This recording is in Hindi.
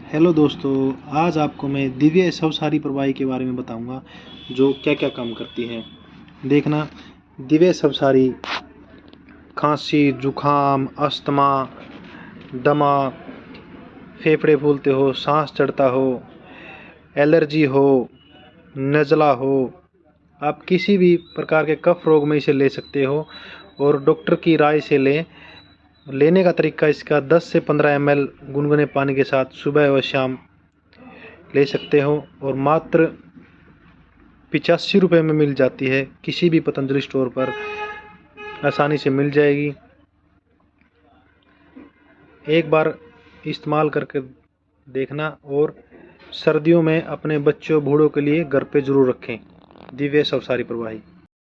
हेलो दोस्तों, आज आपको मैं दिव्य शवसारी प्रवाही के बारे में बताऊंगा जो क्या क्या काम करती है। देखना, दिव्य शवसारी खांसी, जुखाम, अस्थमा, दमा, फेफड़े फूलते हो, सांस चढ़ता हो, एलर्जी हो, नज़ला हो, आप किसी भी प्रकार के कफ रोग में इसे ले सकते हो और डॉक्टर की राय से लेने का तरीका इसका 10 से 15 ml गुनगुने पानी के साथ सुबह व शाम ले सकते हो और मात्र 85 रुपये में मिल जाती है। किसी भी पतंजलि स्टोर पर आसानी से मिल जाएगी। एक बार इस्तेमाल करके देखना और सर्दियों में अपने बच्चों बूढ़ों के लिए घर पे ज़रूर रखें। दिव्य शवसारी प्रवाही।